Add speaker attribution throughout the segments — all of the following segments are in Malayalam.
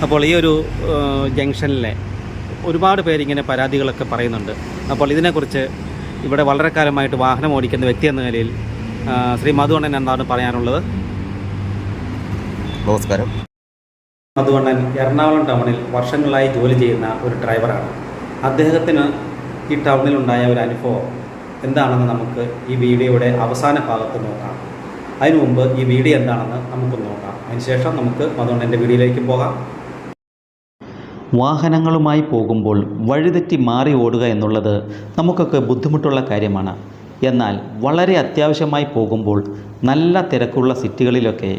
Speaker 1: അപ്പോൾ ഈ ഒരു ജംഗ്ഷനിലെ ഒരുപാട് പേരിങ്ങനെ പരാതികളൊക്കെ പറയുന്നുണ്ട്. അപ്പോൾ ഇതിനെക്കുറിച്ച് ഇവിടെ വളരെ കാലമായിട്ട് വാഹനം ഓടിക്കുന്ന വ്യക്തി എന്ന നിലയിൽ ശ്രീ മധുവണ്ണൻ എന്താണ് പറയാനുള്ളത്?
Speaker 2: നമസ്കാരം.
Speaker 1: മധുവണ്ണൻ എറണാകുളം ടൗണിൽ വർഷങ്ങളായി ജോലി ചെയ്യുന്ന ഒരു ഡ്രൈവറാണ്. അദ്ദേഹത്തിന് ഈ ടൗണിലുണ്ടായ ഒരു അനുഭവം എന്താണെന്ന് നമുക്ക് ഈ വീഡിയോയുടെ അവസാന ഭാഗത്ത് നോക്കാം. അതിനു മുമ്പ് ഈ വീഡിയോ എന്താണെന്ന് നമുക്ക് നോക്കാം. അതിനുശേഷം നമുക്ക് മധുവണ്ണൻ്റെ വീഡിയോയിലേക്ക് പോകാം. വാഹനങ്ങളുമായി പോകുമ്പോൾ വഴിതെറ്റി മാറി ഓടുക എന്നുള്ളത് നമുക്കൊക്കെ ബുദ്ധിമുട്ടുള്ള കാര്യമാണ്. എന്നാൽ വളരെ അത്യാവശ്യമായി പോകുമ്പോൾ നല്ല തിരക്കുള്ള സിറ്റികളിലൊക്കെ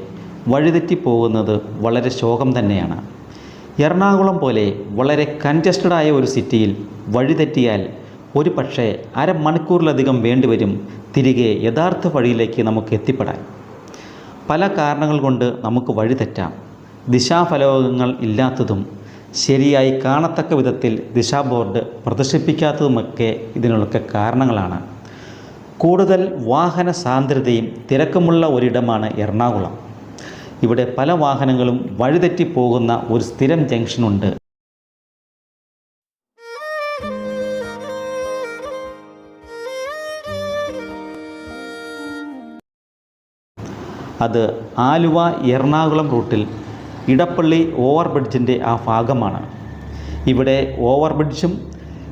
Speaker 1: വഴിതെറ്റി പോകുന്നത് വളരെ ശോകം തന്നെയാണ്. എറണാകുളം പോലെ വളരെ കൺജസ്റ്റഡായ ഒരു സിറ്റിയിൽ വഴിതെറ്റിയാൽ ഒരു പക്ഷേ അരമണിക്കൂറിലധികം വേണ്ടിവരും തിരികെ യഥാർത്ഥ വഴിയിലേക്ക് നമുക്ക് എത്തിപ്പെടാൻ. പല കാരണങ്ങൾ കൊണ്ട് നമുക്ക് വഴിതെറ്റാം. ദിശാഫലകങ്ങൾ ഇല്ലാത്തതും ശരിയായി കാണത്തക്ക വിധത്തിൽ ദിശാബോർഡ് പ്രദർശിപ്പിക്കാത്തതുമൊക്കെ ഇതിനൊക്കെ കാരണങ്ങളാണ്. കൂടുതൽ വാഹന സാന്ദ്രതയും തിരക്കുമുള്ള ഒരിടമാണ് എറണാകുളം. ഇവിടെ പല വാഹനങ്ങളും വഴിതെറ്റി പോകുന്ന ഒരു സ്ഥിരം ജംഗ്ഷനുണ്ട്. അത് ആലുവ എറണാകുളം റൂട്ടിൽ ഇടപ്പള്ളി ഓവർബ്രിഡ്ജിൻ്റെ ആ ഭാഗമാണ്. ഇവിടെ ഓവർബ്രിഡ്ജും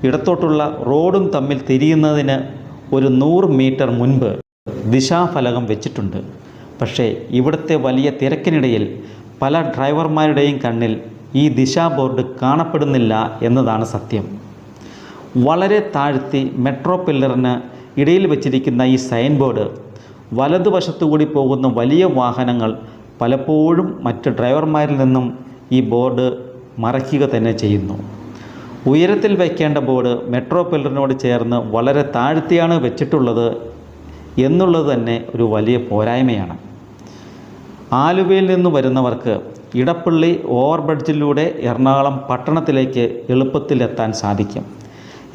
Speaker 1: ഇടത്തോട്ടുള്ള റോഡും തമ്മിൽ തിരിയുന്നതിന് ഒരു 100 മീറ്റർ മുൻപ് ദിശാഫലകം വെച്ചിട്ടുണ്ട്. പക്ഷേ ഇവിടുത്തെ വലിയ തിരക്കിനിടയിൽ പല ഡ്രൈവർമാരുടെയും കണ്ണിൽ ഈ ദിശാ ബോർഡ് കാണപ്പെടുന്നില്ല എന്നതാണ് സത്യം. വളരെ താഴ്ത്തി മെട്രോ പില്ലറിന് ഇടയിൽ വെച്ചിരിക്കുന്ന ഈ സൈൻ ബോർഡ് വലതുവശത്തുകൂടി പോകുന്ന വലിയ വാഹനങ്ങൾ പലപ്പോഴും മറ്റ് ഡ്രൈവർമാരിൽ നിന്നും ഈ ബോർഡ് മറയ്ക്കുക തന്നെ ചെയ്യുന്നു. ഉയരത്തിൽ വയ്ക്കേണ്ട ബോർഡ് മെട്രോ പില്ലറിനോട് ചേർന്ന് വളരെ താഴ്ത്തിയാണ് വെച്ചിട്ടുള്ളത് എന്നുള്ളത് തന്നെ ഒരു വലിയ പോരായ്മയാണ്. ആലുവയിൽ നിന്ന് വരുന്നവർക്ക് ഇടപ്പള്ളി ഓവർബ്രിഡ്ജിലൂടെ എറണാകുളം പട്ടണത്തിലേക്ക് എളുപ്പത്തിലെത്താൻ സാധിക്കും.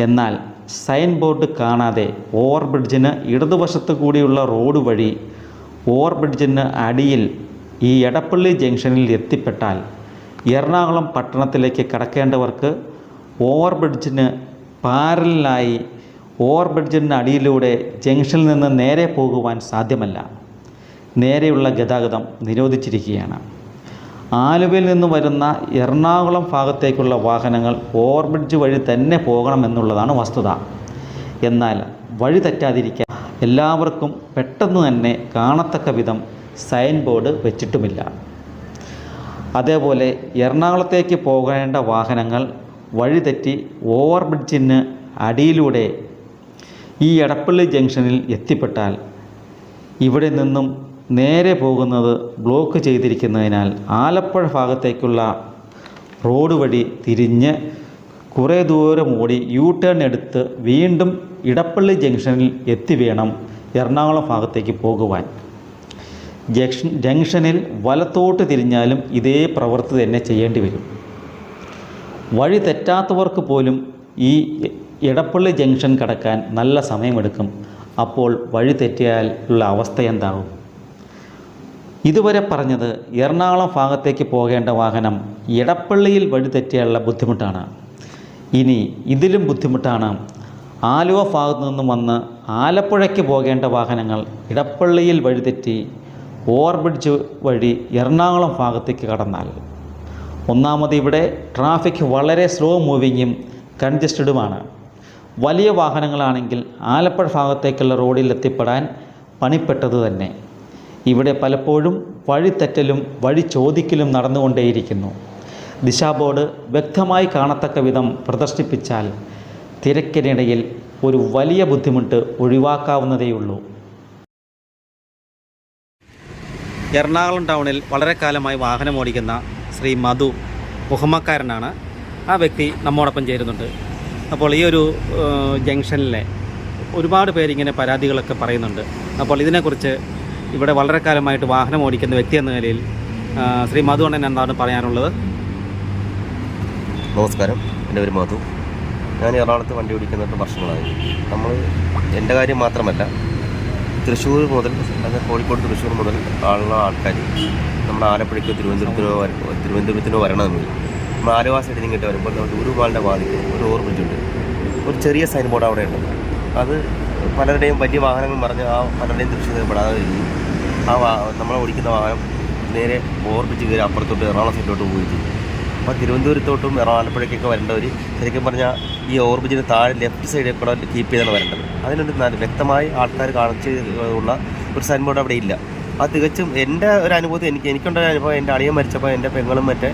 Speaker 1: എന്നാൽ സൈൻ ബോർഡ് കാണാതെ ഓവർബ്രിഡ്ജിന് ഇടതുവശത്ത് കൂടിയുള്ള റോഡ് വഴി ഓവർബ്രിഡ്ജിന് അടിയിൽ ഈ എടപ്പള്ളി ജംഗ്ഷനിൽ എത്തിപ്പെട്ടാൽ എറണാകുളം പട്ടണത്തിലേക്ക് കടക്കേണ്ടവർക്ക് ഓവർബ്രിഡ്ജിന് പാരലായി ഓവർബ്രിഡ്ജിന് അടിയിലൂടെ ജംഗ്ഷനിൽ നിന്ന് നേരെ പോകുവാൻ സാധ്യമല്ല. നേരെയുള്ള ഗതാഗതം നിരോധിച്ചിരിക്കുകയാണ്. ആലുവയിൽ നിന്ന് വരുന്ന എറണാകുളം ഭാഗത്തേക്കുള്ള വാഹനങ്ങൾ ഓവർബ്രിഡ്ജ് വഴി തന്നെ പോകണമെന്നുള്ളതാണ് വസ്തുത. എന്നാൽ വഴി തെറ്റാതിരിക്കാൻ എല്ലാവർക്കും പെട്ടെന്ന് തന്നെ കാണത്തക്ക വിധം സൈൻ ബോർഡ് വെച്ചിട്ടുമില്ല. അതേപോലെ എറണാകുളത്തേക്ക് പോകേണ്ട വാഹനങ്ങൾ വഴിതെറ്റി ഓവർബ്രിഡ്ജിന് അടിയിലൂടെ ഈ എടപ്പള്ളി ജംഗ്ഷനിൽ എത്തിപ്പെട്ടാൽ ഇവിടെ നിന്നും നേരെ പോകുന്നത് ബ്ലോക്ക് ചെയ്തിരിക്കുന്നതിനാൽ ആലപ്പുഴ ഭാഗത്തേക്കുള്ള റോഡ് വഴി തിരിഞ്ഞ് കുറേ ദൂരം ഓടി യു ടേൺ എടുത്ത് വീണ്ടും ഇടപ്പള്ളി ജംഗ്ഷനിൽ എത്തി വേണം എറണാകുളം ഭാഗത്തേക്ക് പോകുവാൻ. ജംഗ്ഷനിൽ വലത്തോട്ട് തിരിഞ്ഞാലും ഇതേ പ്രവൃത്തി തന്നെ ചെയ്യേണ്ടി വരും. വഴി തെറ്റാത്തവർക്ക് പോലും ഈ ഇടപ്പള്ളി ജംഗ്ഷൻ കടക്കാൻ നല്ല സമയമെടുക്കും. അപ്പോൾ വഴി തെറ്റിയാൽ ഉള്ള അവസ്ഥ എന്താകും? ഇതുവരെ പറഞ്ഞത് എറണാകുളം ഭാഗത്തേക്ക് പോകേണ്ട വാഹനം ഇടപ്പള്ളിയിൽ വഴി തെറ്റിയാലുള്ള ബുദ്ധിമുട്ടാണ്. ഇനി ഇതിലും ബുദ്ധിമുട്ടാണ് ആലുവ ഭാഗത്തു നിന്നും വന്ന് ആലപ്പുഴയ്ക്ക് പോകേണ്ട വാഹനങ്ങൾ ഇടപ്പള്ളിയിൽ വഴിതെറ്റി ഓവർബ്രിഡ്ജ് വഴി എറണാകുളം ഭാഗത്തേക്ക് കടന്നാൽ. ഒന്നാമത് ഇവിടെ ട്രാഫിക് വളരെ സ്ലോ മൂവിങ്ങും കൺജസ്റ്റഡുമാണ്. വലിയ വാഹനങ്ങളാണെങ്കിൽ ആലപ്പുഴ ഭാഗത്തേക്കുള്ള റോഡിൽ എത്തിപ്പെടാൻ പണിപ്പെട്ടത് തന്നെ. ഇവിടെ പലപ്പോഴും വഴിതെറ്റലും വഴി ചോദിക്കലും നടന്നുകൊണ്ടേയിരിക്കുന്നു. ദിശാബോർഡ് വ്യക്തമായി കാണത്തക്ക വിധം പ്രദർശിപ്പിച്ചാൽ തിരക്കിനിടയിൽ ഒരു വലിയ ബുദ്ധിമുട്ട് ഒഴിവാക്കാവുന്നതേയുള്ളൂ. എറണാകുളം ടൗണിൽ വളരെ കാലമായി വാഹനം ഓടിക്കുന്ന ശ്രീ മധു മുഹമ്മക്കാരനാണ്. ആ വ്യക്തി നമ്മോടൊപ്പം ചേരുന്നുണ്ട്. അപ്പോൾ ഈ ഒരു ജംഗ്ഷനിലെ ഒരുപാട് പേരിങ്ങനെ പരാതികളൊക്കെ പറയുന്നുണ്ട്. അപ്പോൾ ഇതിനെക്കുറിച്ച് ഇവിടെ വളരെ കാലമായിട്ട് വാഹനം ഓടിക്കുന്ന വ്യക്തി എന്ന നിലയിൽ ശ്രീ മധുവണ്ണൻ എന്താണ് പറയാനുള്ളത്?
Speaker 2: നമസ്കാരം. എൻ്റെ പേര് മധു. ഞാൻ എറണാകുളത്ത് വണ്ടി ഓടിക്കുന്നിട്ട് വർഷങ്ങളായി. എൻ്റെ കാര്യം മാത്രമല്ല, തൃശ്ശൂർ മുതൽ, കോഴിക്കോട് തൃശ്ശൂർ മുതൽ ആളുള്ള ആൾക്കാർ നമ്മുടെ ആലപ്പുഴയ്ക്കോ തിരുവനന്തപുരത്തിനോ വരണമെങ്കിൽ നമ്മൾ ആലുവ സൈഡിൽ ഇങ്ങോട്ട് വരുമ്പോൾ നമ്മുടെ ഉരുമാലിൻ്റെ വാതിക്ക് ഒരു ഓവർ ബ്രിഡ്ജുണ്ട്. ഒരു ചെറിയ സൈൻ ബോർഡ് അവിടെ ഉണ്ട്. അത് പലരുടെയും വലിയ വാഹനങ്ങൾ പറഞ്ഞ് ആ പലരുടെയും ദൃശ്യത്തിൽ പെടാതെ ഇരിക്കും. നമ്മൾ ഓടിക്കുന്ന വാഹനം നേരെ ഓവർ ബ്രിഡ്ജ് കയറി അപ്പുറത്തോട്ട് എറണാകുളം സൈഡിലോട്ട് പോയി ചെയ്യും. അപ്പോൾ തിരുവനന്തപുരത്തോട്ടും ആലപ്പുഴയ്ക്കൊക്കെ വരേണ്ടവർ ശരിക്കും പറഞ്ഞാൽ ഈ ഓവർ ബ്രിഡ്ജിന് താഴെ ലെഫ്റ്റ് സൈഡിൽ കൂടെ കീപ്പ് ചെയ്താണ് വരേണ്ടത്. അതിനൊരു വ്യക്തമായി ആൾക്കാർ കാണിച്ച് ഉള്ള ഒരു സൈൻ ബോർഡ് അവിടെ ഇല്ല. അത് തികച്ചും എൻ്റെ ഒരു അനുഭവത്തിൽ എനിക്കുണ്ടായ അനുഭവം, എൻ്റെ അളിയൻ മരിച്ചപ്പോൾ എൻ്റെ പെങ്ങളും മറ്റേ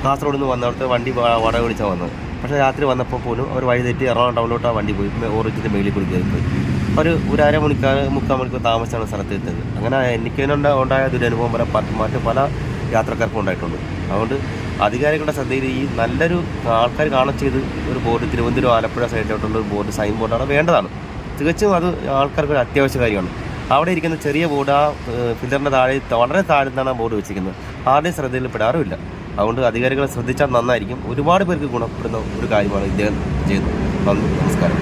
Speaker 2: കാസർഗോഡ് നിന്ന് വന്നവിടുത്തെ വണ്ടി വാടക വിളിച്ചാൽ വന്നത്. പക്ഷേ രാത്രി വന്നപ്പോൾ പോലും അവർ വഴി തെറ്റി എറണാകുളം ടൗണിലോട്ട് ആ വണ്ടി പോയി ഓവർ ബ്രിഡ്ജിൻ്റെ മേളിൽ കൂടി കയറിപ്പോയി. ഒരു മുക്കാൽ മണിക്കൂർ താമസിച്ചാണ് സ്ഥലത്ത് എത്തുന്നത്. അങ്ങനെ എനിക്ക് ഉണ്ടായ ദുരനുഭവം മറ്റു പല യാത്രക്കാർക്കും ഉണ്ടായിട്ടുണ്ട്. അതുകൊണ്ട് അധികാരികളുടെ ശ്രദ്ധയിൽ ഈ നല്ലൊരു ആൾക്കാർ കാണാൻ ചെയ്ത് ഒരു ബോർഡ് തിരുവനന്തപുരം ആലപ്പുഴ സൈഡിലോട്ടുള്ള ഒരു ബോർഡ് സൈൻ ബോർഡ് അവിടെ വേണ്ടതാണ്. തികച്ചും അത് ആൾക്കാർക്ക് ഒരു അത്യാവശ്യ കാര്യമാണ്. അവിടെ ഇരിക്കുന്ന ചെറിയ ബോർഡ് ആ ഫില്ലറിൻ്റെ താഴെ വളരെ താഴ്ന്നാണ് ആ ബോർഡ് വെച്ചിരിക്കുന്നത്. ആരുടെയും ശ്രദ്ധയിൽ പെടാറുമില്ല. അതുകൊണ്ട് അധികാരികളെ ശ്രദ്ധിച്ചാൽ നന്നായിരിക്കും. ഒരുപാട് പേർക്ക് ഗുണപ്പെടുന്ന ഒരു കാര്യമാണ് ഇദ്ദേഹം ചെയ്യുന്നത്. നന്ദി, നമസ്കാരം.